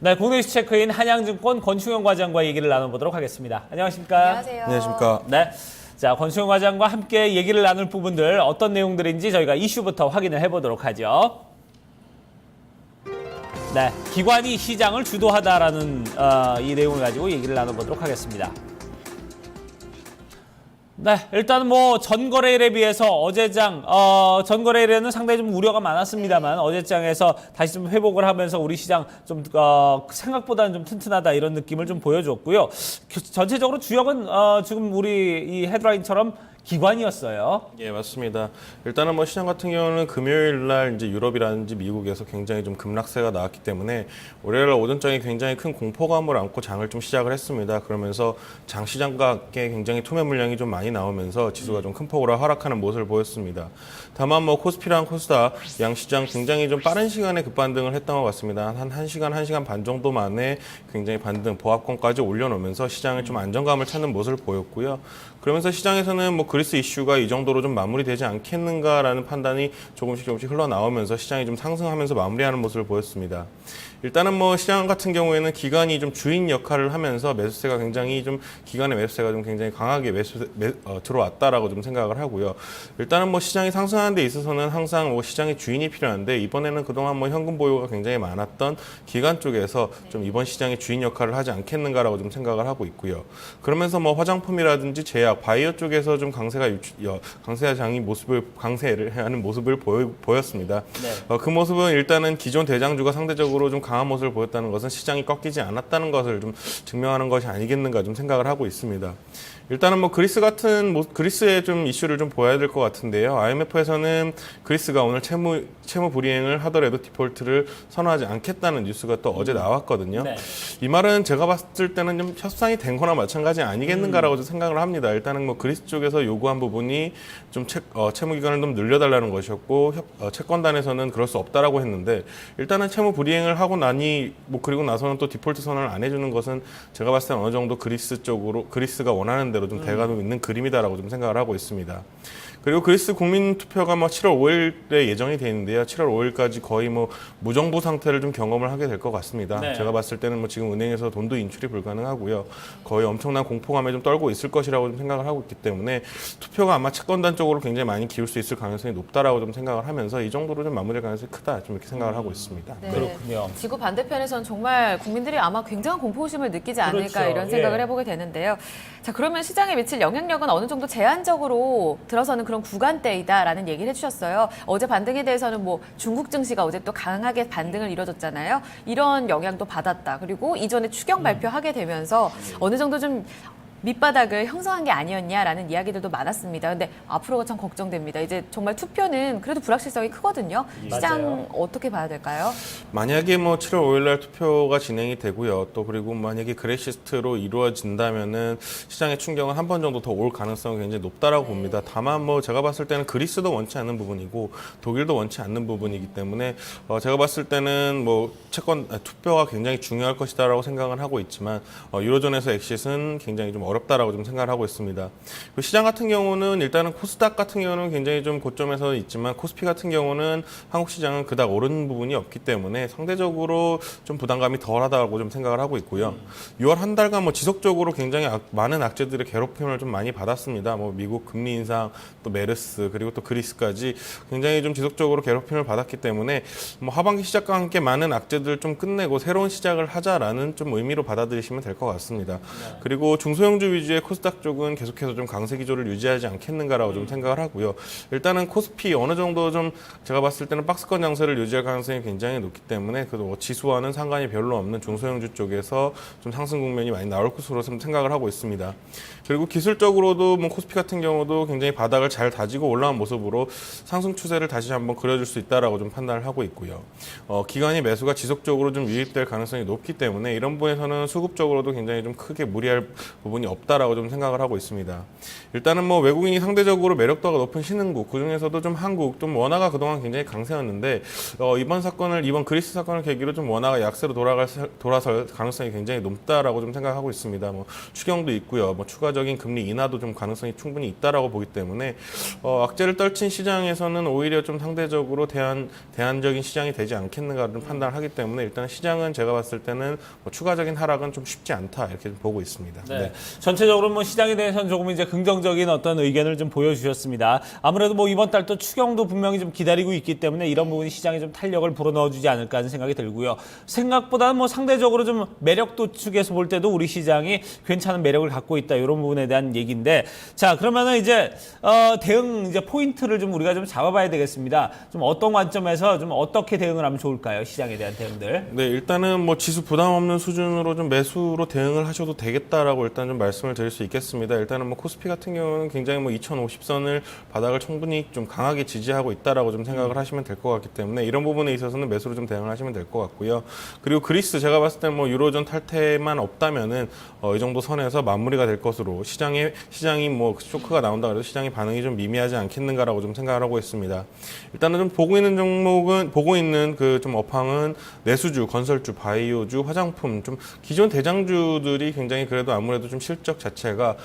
네, 국내 이슈 체크인 한양증권 권충현 과장과 얘기를 나눠보도록 하겠습니다. 안녕하십니까? 안녕하세요. 안녕하십니까? 네. 자, 권충현 과장과 함께 얘기를 나눌 부분들 어떤 내용들인지 저희가 이슈부터 확인을 해보도록 하죠. 네, 기관이 시장을 주도하다라는 이 내용을 가지고 얘기를 나눠보도록 하겠습니다. 네, 일단 뭐 전거래일에 비해서 어제장 전거래일에는 상당히 좀 우려가 많았습니다만 어제장에서 다시 좀 회복을 하면서 우리 시장 좀 생각보다는 좀 튼튼하다 이런 느낌을 좀 보여줬고요. 전체적으로 주역은 지금 우리 이 헤드라인처럼 기관이었어요. 예, 맞습니다. 일단은 뭐 시장 같은 경우는 금요일 날 이제 유럽이라든지 미국에서 굉장히 좀 급락세가 나왔기 때문에 월요일 오전장에 굉장히 큰 공포감을 안고 장을 좀 시작을 했습니다. 그러면서 장 시장과 함께 굉장히 투매 물량이 좀 많이 나오면서 지수가 좀 큰 폭으로 하락하는 모습을 보였습니다. 다만 뭐 코스피랑 코스닥 양 시장 굉장히 좀 빠른 시간에 급반등을 했던 것 같습니다. 한 1시간, 1시간 반 정도 만에 굉장히 반등, 보합권까지 올려놓으면서 시장에 좀 안정감을 찾는 모습을 보였고요. 그러면서 시장에서는 뭐 그리스 이슈가 이 정도로 좀 마무리되지 않겠는가라는 판단이 조금씩 흘러나오면서 시장이 좀 상승하면서 마무리하는 모습을 보였습니다. 일단은 뭐 시장 같은 경우에는 기관이 좀 주인 역할을 하면서 매수세가 굉장히 좀 기관의 매수세가 좀 굉장히 강하게 들어왔다라고 좀 생각을 하고요. 일단은 뭐 시장이 상승하는 데 있어서는 항상 뭐 시장의 주인이 필요한데 이번에는 그동안 뭐 현금 보유가 굉장히 많았던 기관 쪽에서 좀 이번 시장의 주인 역할을 하지 않겠는가라고 좀 생각을 하고 있고요. 그러면서 뭐 화장품이라든지 제약, 바이오 쪽에서 좀 강세장이 강세를 하는 모습을 보였습니다. 네. 그 모습은 일단은 기존 대장주가 상대적으로 좀 강한 모습을 보였다는 것은 시장이 꺾이지 않았다는 것을 좀 증명하는 것이 아니겠는가 좀 생각을 하고 있습니다. 일단은 뭐 그리스의 좀 이슈를 좀 보여야 될 것 같은데요. IMF에서는 그리스가 오늘 채무 불이행을 하더라도 디폴트를 선언하지 않겠다는 뉴스가 또 어제 나왔거든요. 네. 이 말은 제가 봤을 때는 좀 협상이 된 거나 마찬가지 아니겠는가라고 좀 생각을 합니다. 일단은 뭐 그리스 쪽에서 요구한 부분이 좀 채무 기간을 좀 늘려달라는 것이었고 채권단에서는 그럴 수 없다라고 했는데 일단은 채무 불이행을 하고 나니 뭐 그리고 나서는 또 디폴트 선언을 안 해주는 것은 제가 봤을 때는 어느 정도 그리스가 원하는 대로 좀 돼가고 있는 그림이다라고 좀 생각을 하고 있습니다. 그리고 그리스 국민 투표가 뭐 7월 5일에 예정이 되어 있는데요. 7월 5일까지 거의 뭐 무정부 상태를 좀 경험을 하게 될 것 같습니다. 네. 제가 봤을 때는 뭐 지금 은행에서 돈도 인출이 불가능하고요. 거의 엄청난 공포감에 좀 떨고 있을 것이라고 좀 생각을 하고 있기 때문에 투표가 아마 채권단 쪽으로 굉장히 많이 기울 수 있을 가능성이 높다라고 좀 생각을 하면서 이 정도로 좀 마무리할 가능성이 크다 좀 이렇게 생각을 하고 있습니다. 네. 그렇군요. 지구 반대편에선 정말 국민들이 아마 굉장한 공포심을 느끼지 않을까 그렇죠. 이런 생각을 예. 해보게 되는데요. 자, 그러면 시장에 미칠 영향력은 어느 정도 제한적으로 들어서는 그런 구간대이다라는 얘기를 해주셨어요. 어제 반등에 대해서는 뭐 중국 증시가 어제 또 강하게 반등을 이뤄줬잖아요. 이런 영향도 받았다. 그리고 이전에 추경 발표하게 되면서 어느 정도 좀 밑바닥을 형성한 게 아니었냐라는 이야기들도 많았습니다. 근데 앞으로가 참 걱정됩니다. 이제 정말 투표는 그래도 불확실성이 크거든요. 시장 맞아요. 어떻게 봐야 될까요? 만약에 뭐 7월 5일 날 투표가 진행이 되고요. 또 그리고 만약에 그레시스트로 이루어진다면은 시장의 충격은 한 번 정도 더 올 가능성이 굉장히 높다라고 봅니다. 다만 뭐 제가 봤을 때는 그리스도 원치 않는 부분이고 독일도 원치 않는 부분이기 때문에 제가 봤을 때는 뭐 투표가 굉장히 중요할 것이다라고 생각을 하고 있지만 유로존에서 엑싯은 굉장히 좀 어렵다라고 좀 생각을 하고 있습니다. 시장 같은 경우는 일단은 코스닥 같은 경우는 굉장히 좀 고점에서 있지만 코스피 같은 경우는 한국 시장은 그닥 오른 부분이 없기 때문에 상대적으로 좀 부담감이 덜하다고 좀 생각을 하고 있고요. 6월 한 달간 뭐 지속적으로 굉장히 많은 악재들의 괴롭힘을 좀 많이 받았습니다. 뭐 미국 금리 인상, 또 메르스 그리고 또 그리스까지 굉장히 좀 지속적으로 괴롭힘을 받았기 때문에 뭐 하반기 시작과 함께 많은 악재들을 좀 끝내고 새로운 시작을 하자라는 좀 의미로 받아들이시면 될 것 같습니다. 그리고 중소형주 위주의 코스닥 쪽은 계속해서 좀 강세 기조를 유지하지 않겠는가라고 좀 생각을 하고요. 일단은 코스피 어느 정도 좀 제가 봤을 때는 박스권 장세를 유지할 가능성이 굉장히 높기 때문에 그 지수와는 상관이 별로 없는 중소형주 쪽에서 좀 상승 국면이 많이 나올 것으로 생각을 하고 있습니다. 그리고 기술적으로도 뭐 코스피 같은 경우도 굉장히 바닥을 잘 다지고 올라온 모습으로 상승 추세를 다시 한번 그려줄 수 있다라고 좀 판단을 하고 있고요. 기관이 매수가 지속적으로 좀 유입될 가능성이 높기 때문에 이런 부분에서는 수급적으로도 굉장히 좀 크게 무리할 부분이 없다라고 좀 생각을 하고 있습니다. 일단은 뭐 외국인이 상대적으로 매력도가 높은 신흥국, 그중에서도 좀 한국, 좀 원화가 그동안 굉장히 강세였는데 이번 그리스 사건을 계기로 좀 원화가 약세로 돌아설 가능성이 굉장히 높다라고 좀 생각하고 있습니다. 뭐 추경도 있고요. 뭐 추가적인 금리 인하도 좀 가능성이 충분히 있다라고 보기 때문에 악재를 떨친 시장에서는 오히려 좀 상대적으로 대안적인 시장이 되지 않겠는가를 좀 판단을 하기 때문에 일단 시장은 제가 봤을 때는 뭐 추가적인 하락은 좀 쉽지 않다 이렇게 좀 보고 있습니다. 네. 전체적으로 뭐 시장에 대해서는 조금 이제 긍정적인 어떤 의견을 좀 보여주셨습니다. 아무래도 뭐 이번 달 또 추경도 분명히 좀 기다리고 있기 때문에 이런 부분이 시장에 좀 탄력을 불어넣어주지 않을까 하는 생각이 들고요. 생각보다는 뭐 상대적으로 좀 매력도 측에서 볼 때도 우리 시장이 괜찮은 매력을 갖고 있다 이런 부분에 대한 얘기인데, 자 그러면은 이제 대응 이제 포인트를 좀 우리가 좀 잡아봐야 되겠습니다. 좀 어떤 관점에서 좀 어떻게 대응을 하면 좋을까요? 시장에 대한 대응들. 네, 일단은 뭐 지수 부담 없는 수준으로 좀 매수로 대응을 하셔도 되겠다라고 일단 좀 말씀을 드릴 수 있겠습니다. 일단은 뭐 코스피 같은 경우는 굉장히 뭐 2050선을 바닥을 충분히 좀 강하게 지지하고 있다라고 좀 생각을 하시면 될 것 같기 때문에 이런 부분에 있어서는 매수로 좀 대응을 하시면 될 것 같고요. 그리고 그리스 제가 봤을 때 뭐 유로존 탈퇴만 없다면은 이 정도 선에서 마무리가 될 것으로 시장이 뭐 쇼크가 나온다 그래도 시장의 반응이 좀 미미하지 않겠는가라고 좀 생각을 하고 있습니다. 일단은 좀 보고 있는 그 좀 업황은 내수주, 건설주, 바이오주, 화장품 좀 기존 대장주들이 굉장히 그래도 아무래도 좀 실적 자체가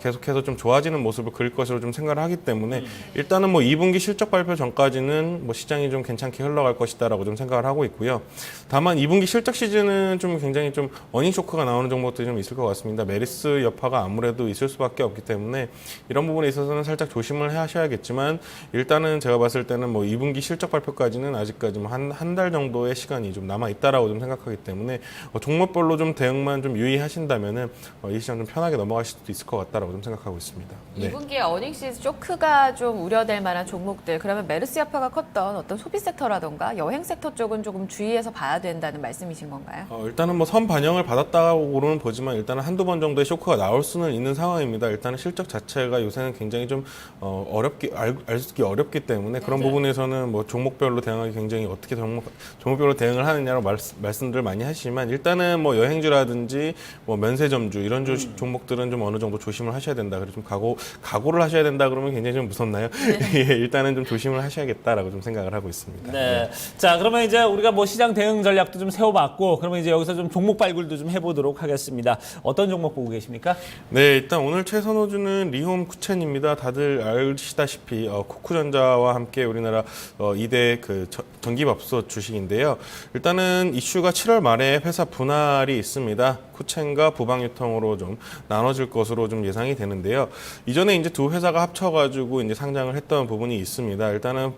계속해서 좀 좋아지는 모습을 그릴 것으로 좀 생각을 하기 때문에 일단은 뭐 2분기 실적 발표 전까지는 뭐 시장이 좀 괜찮게 흘러갈 것이다라고 좀 생각을 하고 있고요. 다만 2분기 실적 시즌은 좀 굉장히 좀 어닝 쇼크가 나오는 종목들이 좀 있을 것 같습니다. 메리스 여파가 아무래도 있을 수밖에 없기 때문에 이런 부분에 있어서는 살짝 조심을 하셔야겠지만 일단은 제가 봤을 때는 뭐 2분기 실적 발표까지는 아직까지 뭐 한 달 정도의 시간이 좀 남아 있다라고 좀 생각하기 때문에 종목별로 좀 대응만 좀 유의하신다면은 이 시장 좀 편하게 넘어가실 수도 있을 것 같다라고 좀 생각하고 있습니다. 네. 2분기에 어닝시즌 쇼크가 좀 우려될 만한 종목들, 그러면 메르스 여파가 컸던 어떤 소비 섹터라던가 여행 섹터 쪽은 조금 주의해서 봐야 된다는 말씀이신 건가요? 일단은 뭐 선 반영을 받았다고는 보지만 일단은 한두 번 정도의 쇼크가 나올 수는 있는 상황입니다. 일단은 실적 자체가 요새는 굉장히 좀 알기 어렵기 때문에 그런 부분에서는 뭐 종목별로 대응하기 굉장히 어떻게 종목별로 대응을 하느냐로 말씀들을 많이 하시지만 일단은 뭐 여행주라든지 뭐 면세점주 이런 종목들은 좀 어느 정도 조심을 하셔야 된다. 그래서 좀 각오를 하셔야 된다 그러면 굉장히 좀 무섭나요? 예, 일단은 좀 조심을 하셔야겠다라고 좀 생각을 하고 있습니다. 네. 자, 그러면 이제 우리가 뭐 시장 대응 전략도 좀 세워봤고, 그러면 이제 여기서 좀 종목 발굴도 좀 해보도록 하겠습니다. 어떤 종목 보고 계십니까? 네, 일단 오늘 최선호주는 리홈 쿠첸입니다. 다들 아시다시피 쿠쿠전자와 함께 우리나라 2대 그 전기밥솥 주식인데요. 일단은 이슈가 7월 말에 회사 분할이 있습니다. 쿠첸과 부방유통으로 좀 나눠질 것으로 좀 예상이 되는데요. 이전에 이제 두 회사가 합쳐가지고 이제 상장을 했던 부분이 있습니다. 일단은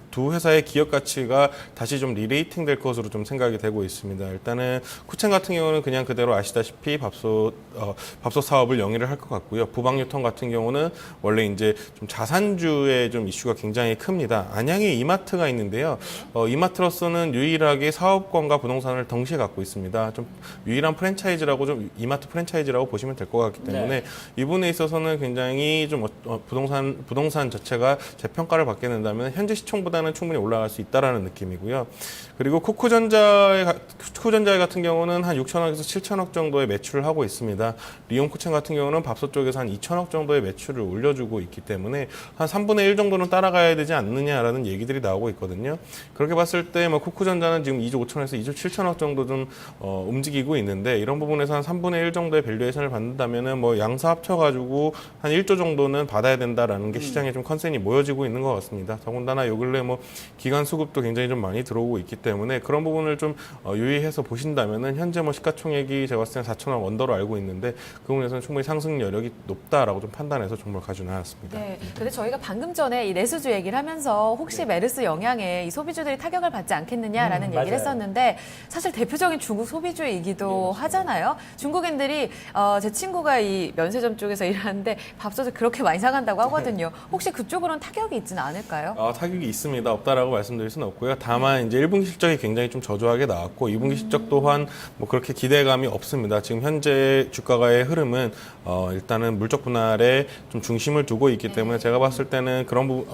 두 회사의 기업 가치가 다시 좀 리레이팅 될 것으로 좀 생각이 되고 있습니다. 일단은 쿠첸 같은 경우는 그냥 그대로 아시다시피 밥솥 사업을 영위를 할 것 같고요. 부방유통 같은 경우는 원래 이제 좀 자산주의 좀 이슈가 굉장히 큽니다. 안양에 이마트가 있는데요. 이마트로서는 유일하게 사업권과 부동산을 동시에 갖고 있습니다. 좀 유일한 프랜차이즈라고 좀 이마트 프랜차이즈라고 보시면 될 것 같기 때문에 네. 이 부분에 있어서는 굉장히 좀 부동산 자체가 재평가를 받게 된다면 현재 시총보다는 충분히 올라갈 수 있다라는 느낌이고요. 그리고 쿠쿠전자 같은 경우는 한 6천억에서 7천억 정도의 매출을 하고 있습니다. 리온 쿠첸 같은 경우는 밥솥 쪽에서 한 2천억 정도의 매출을 올려주고 있기 때문에 한 3분의 1 정도는 따라가야 되지 않느냐라는 얘기들이 나오고 있거든요. 그렇게 봤을 때 뭐 쿠쿠전자는 지금 2조 5천에서 2조 7천억 정도 좀 움직이고 있는데 이런 부분에서 한 3분의 1 정도의 밸류에이션을 받는다면은 뭐 양사 합쳐가지고 한 1조 정도는 받아야 된다라는 게 시장에 좀 컨센이 모여지고 있는 것 같습니다. 더군다나 요 근래 뭐 기관 수급도 굉장히 좀 많이 들어오고 있기 때문에 그런 부분을 좀 유의해서 보신다면은 현재 뭐 시가총액이 제가 봤을 때는 4천억 언더로 알고 있는데 그 부분에서는 충분히 상승 여력이 높다라고 좀 판단해서 종목을 가지고 나왔습니다. 네. 근데 저희가 방금 전에 이 내수주 얘기를 하면서 혹시 메르스 영향에 이 소비주들이 타격을 받지 않겠느냐라는 얘기를 맞아요. 했었는데 사실 대표적인 중국 소비주이기도 하잖아요. 중국인들이 제 친구가 이 면세점 쪽에서 일하는데 밥솥을 그렇게 많이 사간다고 하거든요. 혹시 그쪽으로는 타격이 있지는 않을까요? 타격이 있습니다. 없다라고 말씀드릴 수는 없고요. 다만 이제 1분기 실적이 굉장히 좀 저조하게 나왔고 2분기 실적 또한 뭐 그렇게 기대감이 없습니다. 지금 현재 주가의 흐름은 일단은 물적 분할에 좀 중심을 두고 있기 때문에 제가 봤을 때는 그런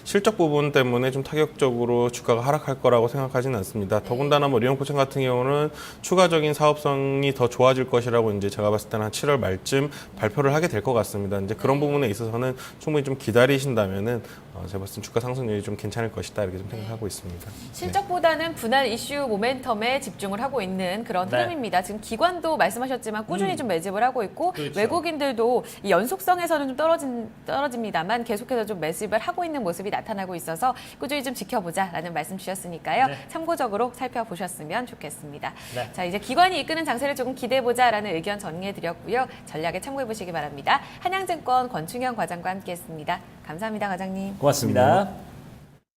실적 부분 때문에 좀 타격적으로 주가가 하락할 거라고 생각하지는 않습니다. 더군다나 뭐 리온 쿠첸 같은 경우는 추가적인 사업성이 더 좋아질 것이라고 이제 제가 봤을 때는 한 7월 말쯤 발표를 하게 될 것 같습니다. 이제 그런 부분에 있어서는 충분히 좀 기다리신다면은 제가 봤을 때 주가 상승률이 좀 괜찮을 것이다 이렇게 좀 생각하고 있습니다. 실적보다는 분할 이슈 모멘텀에 집중을 하고 있는 그런 네. 흐름입니다. 지금 기관도 말씀하셨지만 꾸준히 좀 매집을 하고 있고 그렇죠. 외국인들도 이 연속성에서는 좀 떨어집니다만 계속해서 좀 매집을 하고 있는 모습이 나타나고 있어서 꾸준히 좀 지켜보자라는 말씀 주셨으니까요. 네. 참고적으로 살펴보셨으면 좋겠습니다. 네. 자, 이제 기관이 이끄는 장세를 조금 기대해보자라는 의견 전해드렸고요. 전략에 참고해보시기 바랍니다. 한양증권 권충현 과장과 함께했습니다. 감사합니다, 과장님. 고맙습니다.